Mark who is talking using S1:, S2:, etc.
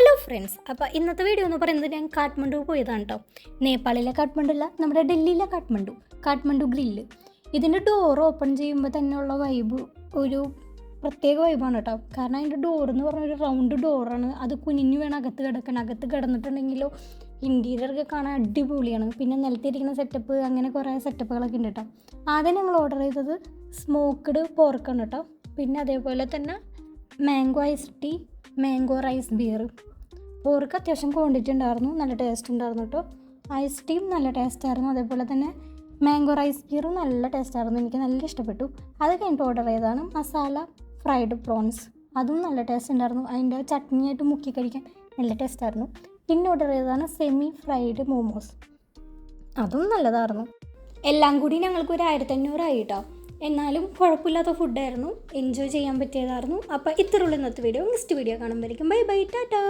S1: Hello friends, അപ്പോൾ ഇന്നത്തെ video എന്ന് പറയുന്നത് ഞാൻ കാഠ്മണ്ഡു പോയതാണ് കേട്ടോ. നേപ്പാളിലെ കാഠ്മണ്ഡു അല്ല, നമ്മുടെ ഡൽഹിയിലെ കാഠ്മണ്ഡു ഗ്രില്ല്. ഇതിൻ്റെ ഡോർ ഓപ്പൺ ചെയ്യുമ്പോൾ തന്നെയുള്ള വൈബ് ഒരു പ്രത്യേക വൈബാണ് കേട്ടോ. കാരണം അതിൻ്റെ ഡോറെന്ന് പറഞ്ഞൊരു റൗണ്ട് ഡോറാണ്. അത് കുനിഞ്ഞു വേണം അകത്ത് കിടക്കണം. അകത്ത് കിടന്നിട്ടുണ്ടെങ്കിലോ ഇൻറ്റീരിയറൊക്കെ കാണാൻ അടിപൊളിയാണ്. പിന്നെ നിലത്തിരിക്കുന്ന സെറ്റപ്പ്, അങ്ങനെ കുറേ സെറ്റപ്പുകളൊക്കെ ഉണ്ട് കേട്ടോ. ആദ്യം ഞങ്ങൾ ഓർഡർ ചെയ്തത് സ്മോക്ക്ഡ് പോർക്കാണ് കേട്ടോ. പിന്നെ അതേപോലെ തന്നെ mango ice tea, mango rice beer. Pork അത്യാവശ്യം ക്വാണ്ടിറ്റി ഉണ്ടായിരുന്നു, നല്ല ടേസ്റ്റ് ഉണ്ടായിരുന്നു കേട്ടോ. ഐസ് ടീം നല്ല ടേസ്റ്റായിരുന്നു, അതേപോലെ തന്നെ മാംഗോ റൈസ് ബിയറും നല്ല ടേസ്റ്റായിരുന്നു, എനിക്ക് നല്ല ഇഷ്ടപ്പെട്ടു. അത് കഴിഞ്ഞിട്ട് ഓർഡർ ചെയ്തതാണ് മസാല ഫ്രൈഡ് പ്രോൺസ്. അതും നല്ല ടേസ്റ്റ് ഉണ്ടായിരുന്നു, അതിൻ്റെ ചട്നിയായിട്ട് മുക്കി കഴിക്കാൻ നല്ല ടേസ്റ്റായിരുന്നു. പിന്നെ ഓർഡർ ചെയ്തതാണ് സെമി ഫ്രൈഡ് മോമോസ്, അതും നല്ലതായിരുന്നു. എല്ലാം കൂടി ഞങ്ങൾക്ക് ഒരു 1500 ആയി കേട്ടോ. എന്നാലും കുഴപ്പമില്ലാത്ത ഫുഡായിരുന്നു, എൻജോയ് ചെയ്യാൻ പറ്റിയതായിരുന്നു. അപ്പോൾ ഇത്രയുള്ള ഇന്നത്തെ വീഡിയോ. നെക്സ്റ്റ് വീഡിയോ കാണുമ്പോഴേക്കും ബൈ ബൈ, ടാറ്റാ.